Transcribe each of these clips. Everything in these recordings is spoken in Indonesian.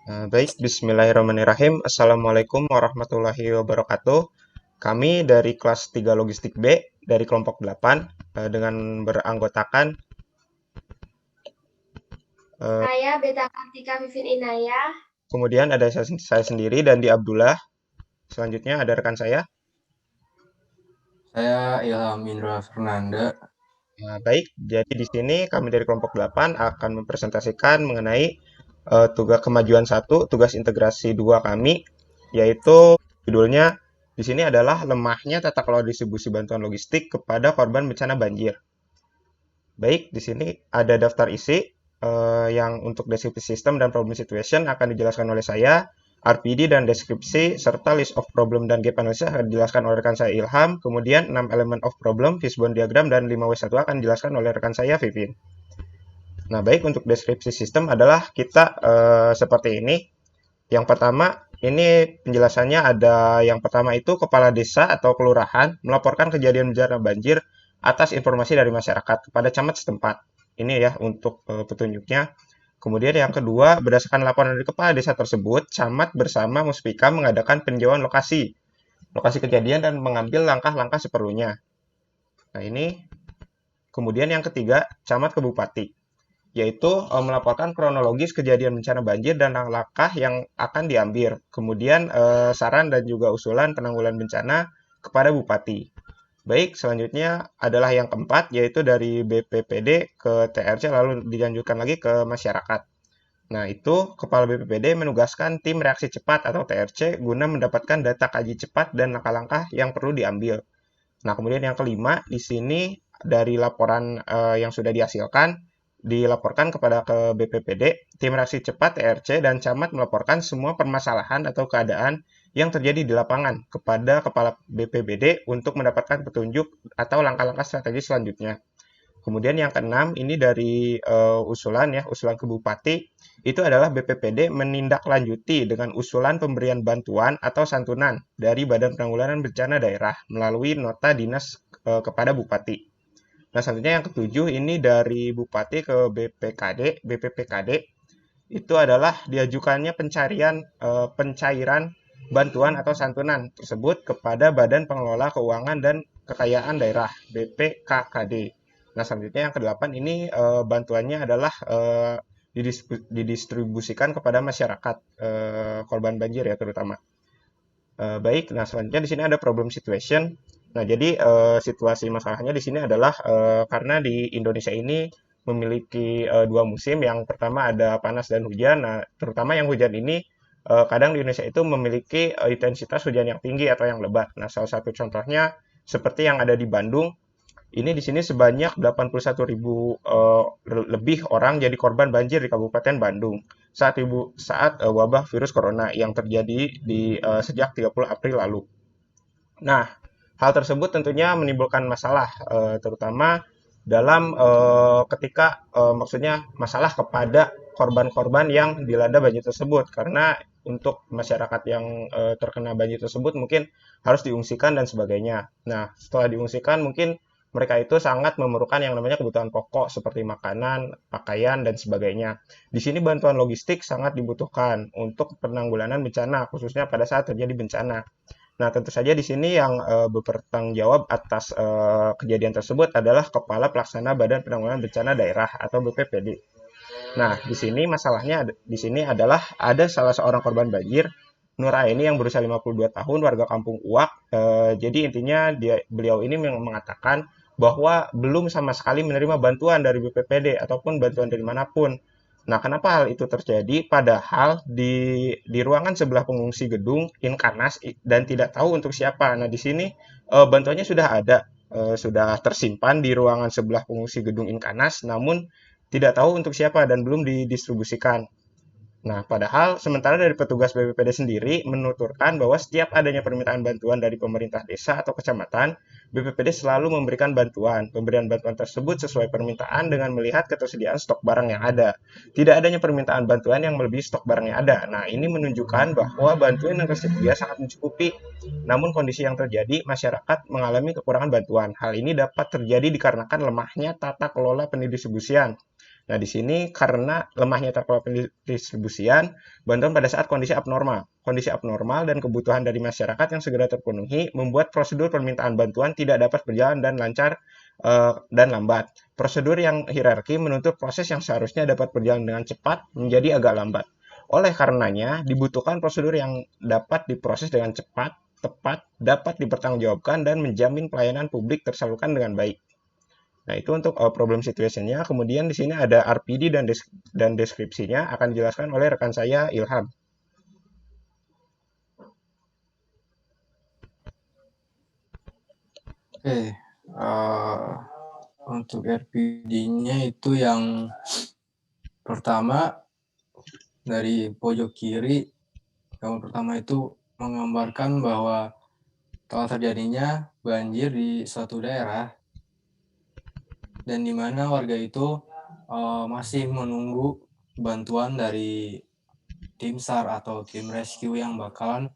Baik, Bismillahirrahmanirrahim. Assalamualaikum warahmatullahi wabarakatuh. Kami dari kelas 3 Logistik B dari kelompok 8 dengan beranggotakan eh, Saya Beta Kartika Vivin Inayah. kemudian ada saya sendiri dan di Abdullah. Selanjutnya ada rekan saya. Saya Ilham Indra Fernanda. Baik, jadi di sini kami dari kelompok 8 akan mempresentasikan mengenai tugas kemajuan satu, tugas integrasi 2 kami, yaitu judulnya di sini adalah lemahnya tata kelola distribusi bantuan logistik kepada korban bencana banjir. Baik, di sini ada daftar isi yang untuk deskripsi sistem dan problem situation akan dijelaskan oleh saya, RPD dan deskripsi, serta list of problem dan gap analysis akan dijelaskan oleh rekan saya Ilham, kemudian 6 elemen of problem, fishbone diagram, dan 5W1 akan dijelaskan oleh rekan saya Vivin. Nah, baik untuk deskripsi sistem adalah kita seperti ini. Yang pertama, ini penjelasannya ada yang pertama itu kepala desa atau kelurahan melaporkan kejadian bencana banjir atas informasi dari masyarakat kepada camat setempat. Ini ya untuk petunjuknya. Kemudian yang kedua, berdasarkan laporan dari kepala desa tersebut, camat bersama Muspika mengadakan peninjauan lokasi kejadian dan mengambil langkah-langkah seperlunya. Nah, ini kemudian yang ketiga, camat ke bupati, yaitu melaporkan kronologis kejadian bencana banjir dan langkah yang akan diambil. Kemudian saran dan juga usulan penanggulangan bencana kepada bupati. Baik, selanjutnya adalah yang keempat, yaitu dari BPPD ke TRC lalu dilanjutkan lagi ke masyarakat. Nah, itu Kepala BPPD menugaskan tim reaksi cepat atau TRC guna mendapatkan data kaji cepat dan langkah-langkah yang perlu diambil. Nah, kemudian yang kelima, di sini dari laporan yang sudah dihasilkan, dilaporkan kepada ke BPPD, tim reaksi cepat TRC dan camat melaporkan semua permasalahan atau keadaan yang terjadi di lapangan kepada Kepala BPBD untuk mendapatkan petunjuk atau langkah-langkah strategi selanjutnya. Kemudian yang keenam, ini dari usulan ya, usulan ke Bupati, itu adalah BPPD menindaklanjuti dengan usulan pemberian bantuan atau santunan dari Badan Penanggulangan Bencana Daerah melalui nota dinas kepada Bupati. Nah, selanjutnya yang ketujuh ini dari Bupati ke BPPKD itu adalah diajukannya pencairan bantuan atau santunan tersebut kepada Badan Pengelola Keuangan dan Kekayaan Daerah BPKKD. Nah, selanjutnya yang kedelapan ini bantuannya adalah didistribusikan kepada masyarakat korban banjir ya terutama. Baik, nah selanjutnya di sini ada problem situation. Nah, jadi situasi masalahnya di sini adalah karena di Indonesia ini memiliki dua musim. Yang pertama ada panas dan hujan. Nah, terutama yang hujan ini kadang di Indonesia itu memiliki intensitas hujan yang tinggi atau yang lebat. Nah, salah satu contohnya seperti yang ada di Bandung. Ini di sini sebanyak 81.000 lebih orang jadi korban banjir di Kabupaten Bandung saat wabah virus corona yang terjadi di sejak 30 April lalu. Nah, hal tersebut tentunya menimbulkan masalah, terutama dalam ketika maksudnya masalah kepada korban-korban yang dilanda banjir tersebut, karena untuk masyarakat yang terkena banjir tersebut mungkin harus diungsikan dan sebagainya. Nah, setelah diungsikan mungkin mereka itu sangat memerlukan yang namanya kebutuhan pokok seperti makanan, pakaian, dan sebagainya. Di sini bantuan logistik sangat dibutuhkan untuk penanggulangan bencana, khususnya pada saat terjadi bencana. Nah, tentu saja di sini yang bertanggung jawab atas kejadian tersebut adalah Kepala Pelaksana Badan Penanggulangan Bencana Daerah atau BPPD. Nah, di sini masalahnya di sini adalah ada salah seorang korban banjir, Nur Aini yang berusia 52 tahun, warga Kampung Uwak. Jadi intinya beliau ini mengatakan bahwa belum sama sekali menerima bantuan dari BPPD ataupun bantuan dari manapun. Nah, kenapa hal itu terjadi? Padahal di ruangan sebelah pengungsi gedung Inkanas dan tidak tahu untuk siapa. Nah, di sini bantuannya sudah ada, sudah tersimpan di ruangan sebelah pengungsi gedung Inkanas, namun tidak tahu untuk siapa dan belum didistribusikan. Nah, padahal sementara dari petugas BPPD sendiri menuturkan bahwa setiap adanya permintaan bantuan dari pemerintah desa atau kecamatan, BPPD selalu memberikan bantuan. Pemberian bantuan tersebut sesuai permintaan dengan melihat ketersediaan stok barang yang ada. Tidak adanya permintaan bantuan yang melebihi stok barang yang ada. Nah, ini menunjukkan bahwa bantuan yang tersedia sangat mencukupi. Namun kondisi yang terjadi, masyarakat mengalami kekurangan bantuan. Hal ini dapat terjadi dikarenakan lemahnya tata kelola pendistribusian Nah, di sini karena lemahnya terkelola pendistribusian, bantuan pada saat kondisi abnormal. Kondisi abnormal dan kebutuhan dari masyarakat yang segera terpenuhi membuat prosedur permintaan bantuan tidak dapat berjalan dan lancar dan lambat. Prosedur yang hierarki menuntut proses yang seharusnya dapat berjalan dengan cepat menjadi agak lambat. Oleh karenanya, dibutuhkan prosedur yang dapat diproses dengan cepat, tepat, dapat dipertanggungjawabkan, dan menjamin pelayanan publik tersalurkan dengan baik. Nah, itu untuk problem situation-nya. Kemudian di sini ada RPD dan deskripsinya akan dijelaskan oleh rekan saya Ilham. Oke, untuk RPD-nya itu yang pertama dari pojok kiri, gambar pertama itu menggambarkan bahwa telah terjadinya banjir di suatu daerah dan di mana warga itu masih menunggu bantuan dari tim SAR atau tim rescue yang bakalan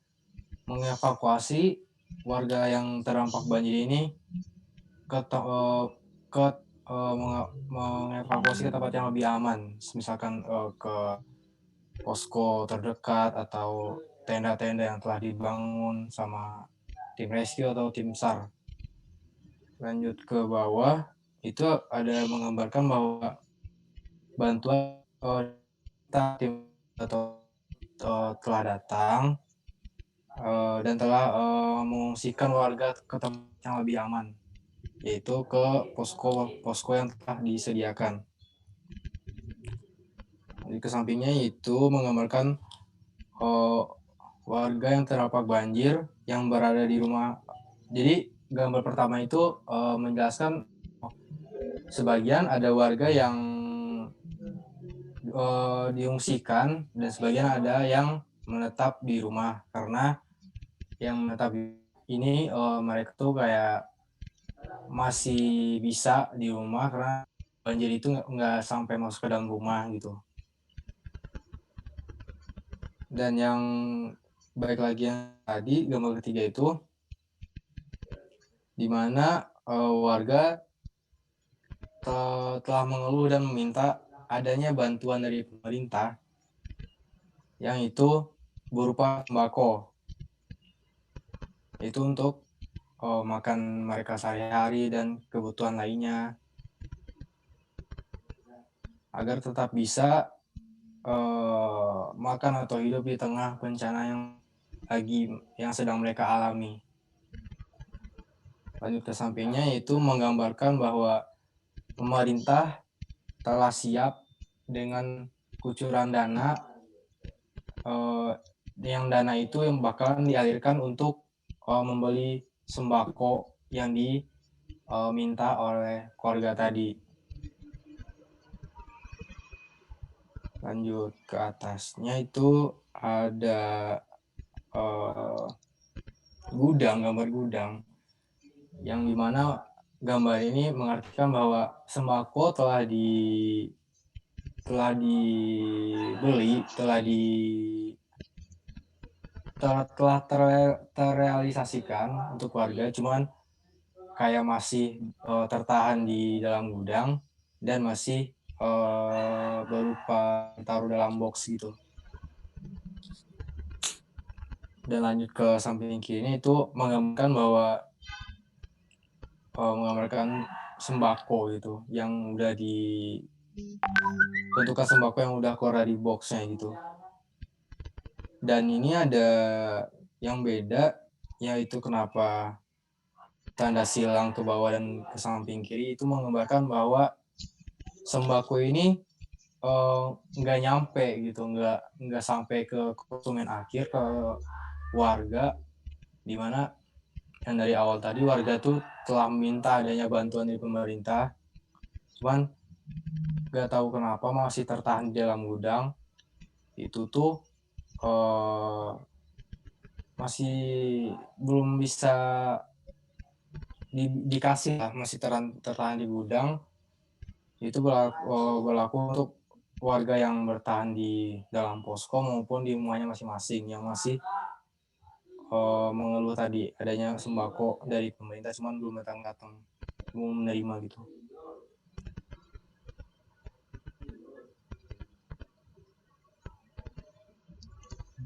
mengevakuasi warga yang terdampak banjir ini mengevakuasi ke tempat yang lebih aman, misalkan ke posko terdekat atau tenda-tenda yang telah dibangun sama tim rescue atau tim SAR. Lanjut ke bawah, itu ada menggambarkan bahwa bantuan tim atau telah datang dan telah mengungsikan warga ke tempat yang lebih aman, yaitu ke posko yang telah disediakan. Di kesampingnya itu menggambarkan warga yang terdampak banjir yang berada di rumah. Jadi gambar pertama itu menjelaskan sebagian ada warga yang diungsikan dan sebagian ada yang menetap di rumah, karena yang menetap ini mereka tuh kayak masih bisa di rumah karena banjir itu nggak sampai masuk ke dalam rumah gitu. Dan yang baik lagi yang tadi gambar ketiga itu di mana warga telah mengeluh dan meminta adanya bantuan dari pemerintah yang itu berupa sembako, itu untuk makan mereka sehari-hari dan kebutuhan lainnya agar tetap bisa makan atau hidup di tengah bencana yang sedang mereka alami. Lanjut ke sampingnya itu menggambarkan bahwa pemerintah telah siap dengan kucuran dana yang dana itu yang bakalan dialirkan untuk membeli sembako yang diminta oleh keluarga tadi. Lanjut ke atasnya itu ada gambar gudang yang dimana gambar ini mengartikan bahwa sembako telah terrealisasikan untuk warga, cuman kayak masih tertahan di dalam gudang dan masih berupa taruh dalam box gitu. Dan lanjut ke samping kiri itu menggambarkan bahwa menggambarkan sembako gitu yang udah bentukan sembako yang udah keluar dari boxnya gitu. Dan ini ada yang beda, yaitu kenapa tanda silang ke bawah dan ke samping kiri itu menggambarkan bahwa sembako ini nggak nyampe gitu, nggak sampai ke konsumen akhir, ke warga, dimana yang dari awal tadi warga tuh telah meminta adanya bantuan dari pemerintah, cuman nggak tahu kenapa masih tertahan di dalam gudang. Itu tuh masih belum bisa dikasih lah, masih tertahan di gudang. Itu berlaku untuk warga yang bertahan di dalam posko maupun di rumahnya masing-masing yang masih mengeluh tadi adanya sembako dari pemerintah cuman belum menerima gitu.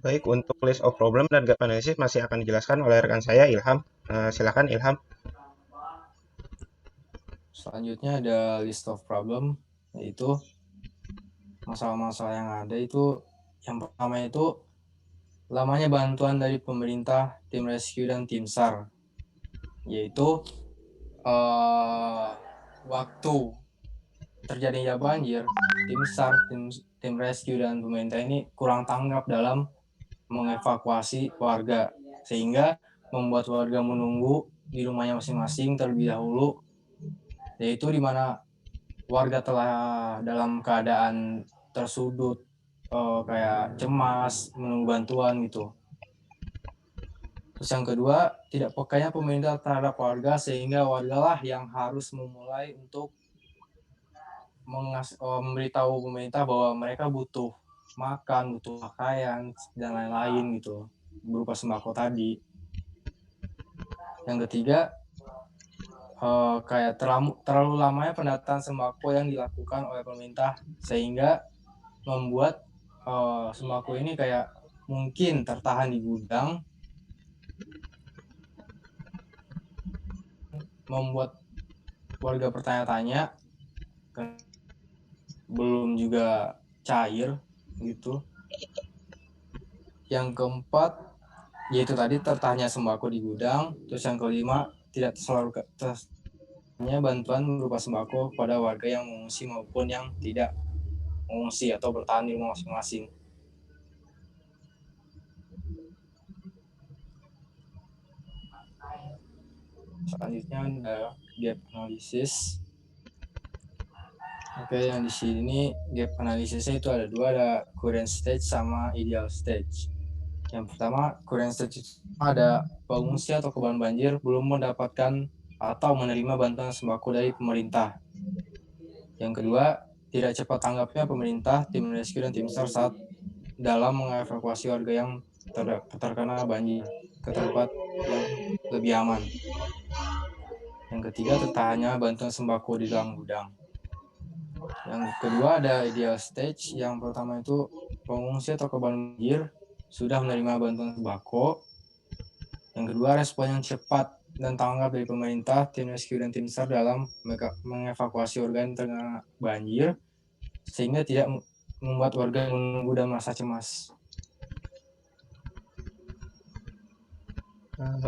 Baik, untuk list of problem dan gap analysis masih akan dijelaskan oleh rekan saya, Ilham. Silakan, Ilham. Selanjutnya ada list of problem, yaitu masalah-masalah yang ada itu yang pertama itu lamanya bantuan dari pemerintah, tim rescue, dan tim SAR, yaitu waktu terjadinya banjir, tim SAR, tim rescue, dan pemerintah ini kurang tanggap dalam mengevakuasi warga, sehingga membuat warga menunggu di rumahnya masing-masing terlebih dahulu, yaitu di mana warga telah dalam keadaan tersudut, kayak cemas, menunggu bantuan gitu. Terus yang kedua, tidak pekanya pemerintah terhadap warga, sehingga wargalah yang harus memulai untuk memberitahu pemerintah bahwa mereka butuh makan, butuh pakaian, dan lain-lain gitu, berupa sembako tadi. Yang ketiga, kayak terlalu lamanya pendataan sembako yang dilakukan oleh pemerintah, sehingga membuat sembako ini kayak mungkin tertahan di gudang, membuat warga bertanya-tanya, belum juga cair gitu. Yang keempat, yaitu tadi tertahannya sembako di gudang. Terus yang kelima, tidak tersalurkannya bantuan berupa sembako kepada warga yang mengungsi maupun yang tidak mengungsi atau bertahan di rumah masing-masing. Selanjutnya ada gap analysis. Oke, yang di sini gap analisisnya itu ada dua, ada current stage sama ideal stage. Yang pertama, current stage itu ada pengungsi atau korban banjir belum mendapatkan atau menerima bantuan sembako dari pemerintah. Yang kedua, tidak cepat tanggapnya pemerintah, tim rescue, dan tim SAR saat dalam mengevakuasi warga yang terkena banjir ke tempat yang lebih aman. Yang ketiga, tertahannya bantuan sembako di dalam gudang. Yang kedua ada ideal stage. Yang pertama itu pengungsi atau korban banjir sudah menerima bantuan sembako. Yang kedua, respon yang cepat dan tanggap dari pemerintah, tim rescue, dan tim SAR dalam mengevakuasi warga yang terkena banjir, sehingga tidak membuat warga menunggu dan merasa cemas.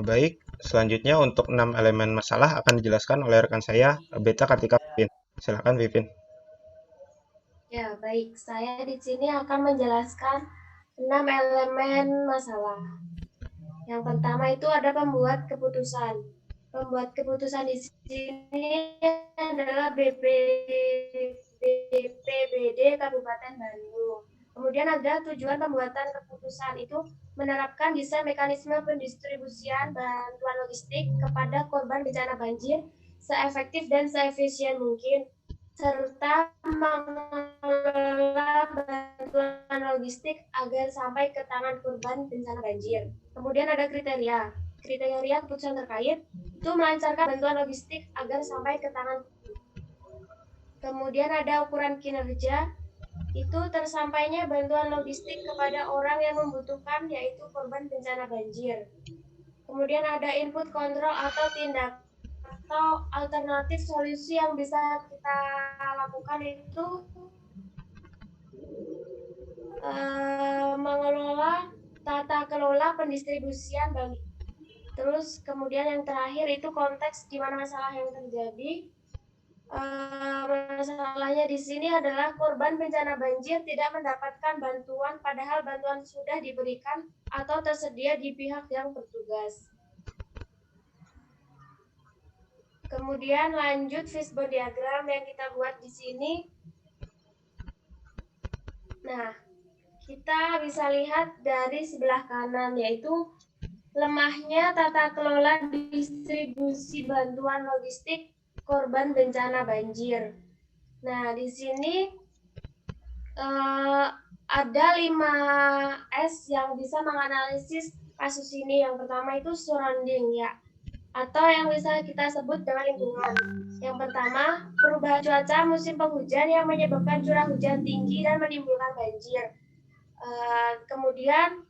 Baik, selanjutnya untuk 6 elemen masalah akan dijelaskan oleh rekan saya, Beta Kartika Vivin. Silakan, Vivin. Ya, baik. Saya di sini akan menjelaskan 6 elemen masalah. Yang pertama itu ada pembuat keputusan. Pembuat keputusan di sini adalah BPBD Kabupaten Bandung. Kemudian ada tujuan pembuatan keputusan itu menerapkan desain mekanisme pendistribusian bantuan logistik kepada korban bencana banjir seefektif dan seefisien mungkin, serta mengelola bantuan logistik agar sampai ke tangan korban bencana banjir. Kemudian ada kriteria. Kriteria keputusan terkait itu melancarkan bantuan logistik agar sampai ke tangan. Kemudian ada ukuran kinerja, itu tersampainya bantuan logistik kepada orang yang membutuhkan, yaitu korban bencana banjir. Kemudian ada input kontrol atau tindak atau alternatif solusi yang bisa kita lakukan itu mengelola tata kelola pendistribusian banjir. Terus kemudian yang terakhir itu konteks di mana masalah yang terjadi. Masalahnya di sini adalah korban bencana banjir tidak mendapatkan bantuan padahal bantuan sudah diberikan atau tersedia di pihak yang bertugas. Kemudian lanjut fishbone diagram yang kita buat di sini. Nah, kita bisa lihat dari sebelah kanan, yaitu lemahnya tata kelola distribusi bantuan logistik korban bencana banjir. Nah, di sini ada 5S yang bisa menganalisis kasus ini. Yang pertama itu surrounding, ya, atau yang bisa kita sebut dengan lingkungan. Yang pertama, perubahan cuaca musim penghujan yang menyebabkan curah hujan tinggi dan menimbulkan banjir. Kemudian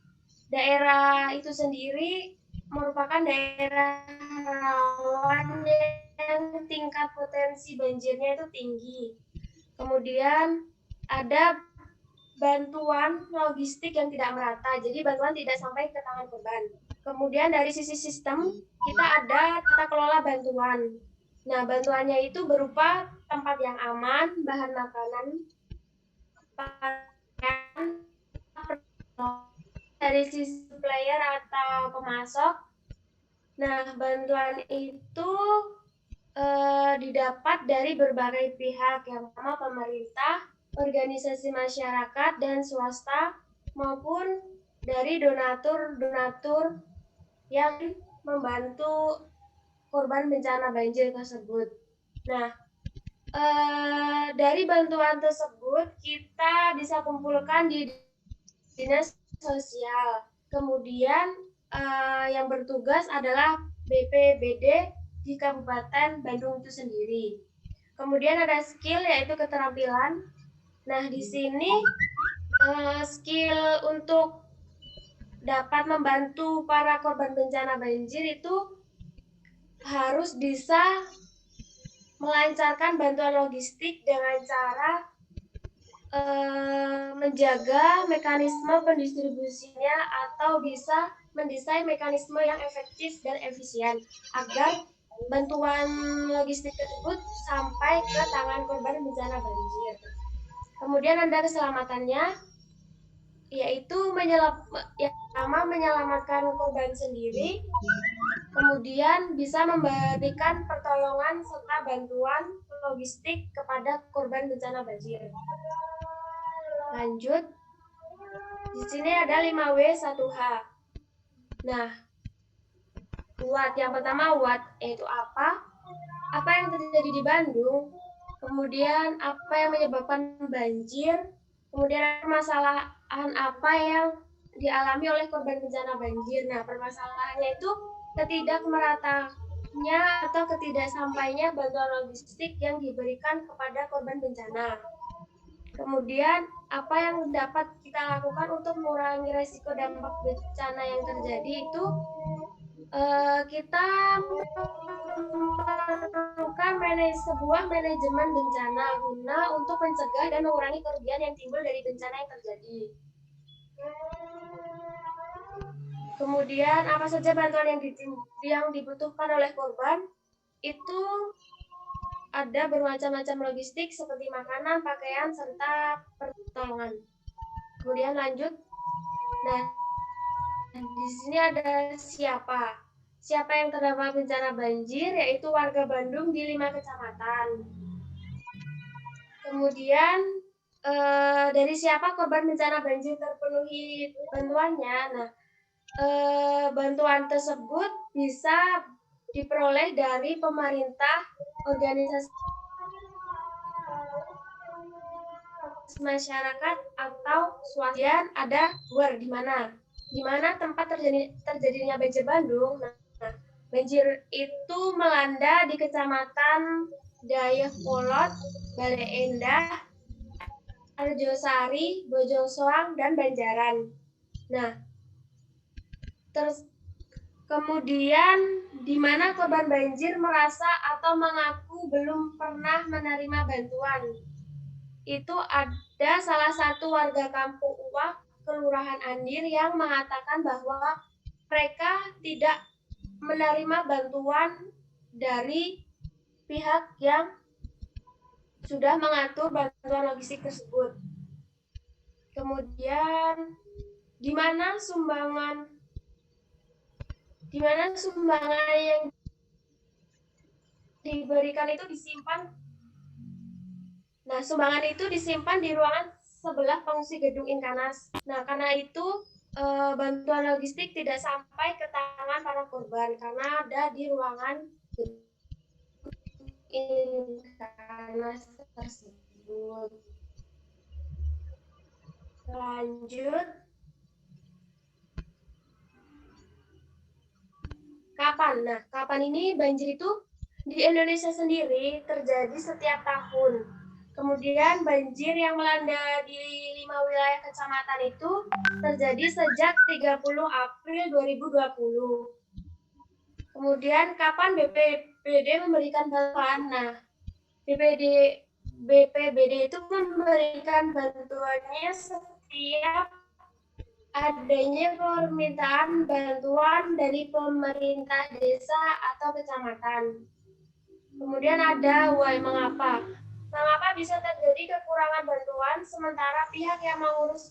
daerah itu sendiri merupakan daerah rawan yang tingkat potensi banjirnya itu tinggi. Kemudian ada bantuan logistik yang tidak merata, jadi bantuan tidak sampai ke tangan korban. Kemudian dari sisi sistem, kita ada tata kelola bantuan. Nah, bantuannya itu berupa tempat yang aman, bahan makanan, pakaian, dari sisi supplier atau pemasok. Nah, bantuan itu didapat dari berbagai pihak, yang pertama pemerintah, organisasi masyarakat dan swasta, maupun dari donatur-donatur yang membantu korban bencana banjir tersebut. Nah, dari bantuan tersebut kita bisa kumpulkan di dinas sosial. Kemudian yang bertugas adalah BPBD di Kabupaten Bandung itu sendiri. Kemudian ada skill, yaitu keterampilan. Nah, di sini skill untuk dapat membantu para korban bencana banjir itu harus bisa melancarkan bantuan logistik dengan cara menjaga mekanisme pendistribusinya atau bisa mendesain mekanisme yang efektif dan efisien agar bantuan logistik tersebut sampai ke tangan korban bencana banjir. Kemudian ada keselamatannya, yaitu menyelamatkan korban sendiri, kemudian bisa memberikan pertolongan serta bantuan logistik kepada korban bencana banjir. Lanjut, di sini ada 5W 1H. Nah, WAT yang pertama, WAT yaitu apa? Apa yang terjadi di Bandung? Kemudian apa yang menyebabkan banjir? Kemudian permasalahan apa yang dialami oleh korban bencana banjir? Nah, permasalahannya itu ketidakmeratanya atau ketidaksampainya bantuan logistik yang diberikan kepada korban bencana. Kemudian, apa yang dapat kita lakukan untuk mengurangi resiko dampak bencana yang terjadi itu kita memerlukan sebuah manajemen bencana guna untuk mencegah dan mengurangi kerugian yang timbul dari bencana yang terjadi. Kemudian, apa saja bantuan yang dibutuhkan oleh korban? Itu ada bermacam-macam logistik seperti makanan, pakaian, serta pertolongan. Kemudian lanjut. Nah, di sini ada siapa? Siapa yang terdampak bencana banjir, yaitu warga Bandung di 5 kecamatan. Kemudian dari siapa korban bencana banjir terpenuhi bantuannya? Nah, bantuan tersebut bisa diperoleh dari pemerintah, organisasi masyarakat atau swasta. Ada WER, di mana tempat terjadinya banjir Bandung. Nah, banjir itu melanda di kecamatan Dayakolot, Bale Endah, Arjosari, Bojongsoang, dan Banjaran. Nah, kemudian di mana korban banjir merasa atau mengaku belum pernah menerima bantuan. Itu ada salah satu warga kampung Uwak, Kelurahan Andir, yang mengatakan bahwa mereka tidak menerima bantuan dari pihak yang sudah mengatur bantuan logistik tersebut. Kemudian, di mana sumbangan yang diberikan itu disimpan. Nah, sumbangan itu disimpan di ruangan sebelah pengungsi gedung Inkanas. Nah, karena itu bantuan logistik tidak sampai ke tangan para korban karena ada di ruangan Inkanas tersebut. Lanjut. Kapan? Nah, kapan ini banjir itu di Indonesia sendiri terjadi setiap tahun. Kemudian banjir yang melanda di 5 wilayah kecamatan itu terjadi sejak 30 April 2020. Kemudian kapan BPBD memberikan bantuan? Nah, BPBD itu memberikan bantuannya setiap adanya permintaan bantuan dari pemerintah desa atau kecamatan. Kemudian ada why, mengapa? Mengapa bisa terjadi kekurangan bantuan sementara pihak yang mengurus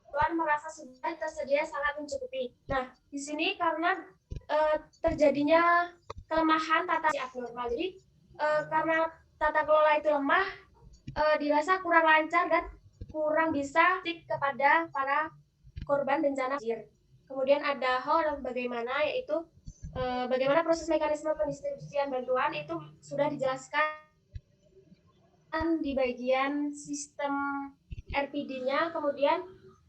bantuan merasa sudah tersedia sangat mencukupi. Nah, di sini karena terjadinya kelemahan tata abnormal. Jadi karena tata kelola itu lemah, dirasa kurang lancar dan kurang bisa kepada para korban bencana banjir. Kemudian ada how dan bagaimana, yaitu bagaimana proses mekanisme pendistribusian bantuan itu sudah dijelaskan di bagian sistem RPD-nya. Kemudian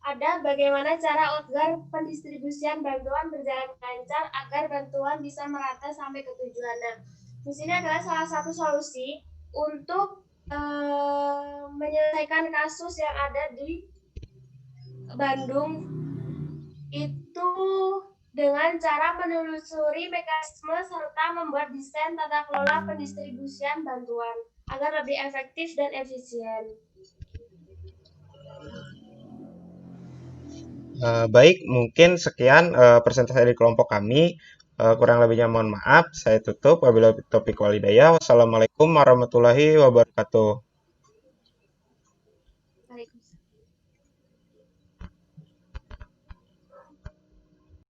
ada bagaimana cara agar pendistribusian bantuan berjalan lancar agar bantuan bisa merata sampai ke tujuan. Nah, di sini adalah salah satu solusi untuk menyelesaikan kasus yang ada di Bandung itu dengan cara menelusuri mekanisme serta membuat desain tata kelola pendistribusian bantuan agar lebih efektif dan efisien. Baik, mungkin sekian presentasi dari kelompok kami. Kurang lebihnya mohon maaf. Saya tutup. Wabillahi taufiq walhidayah. Wassalamualaikum warahmatullahi wabarakatuh.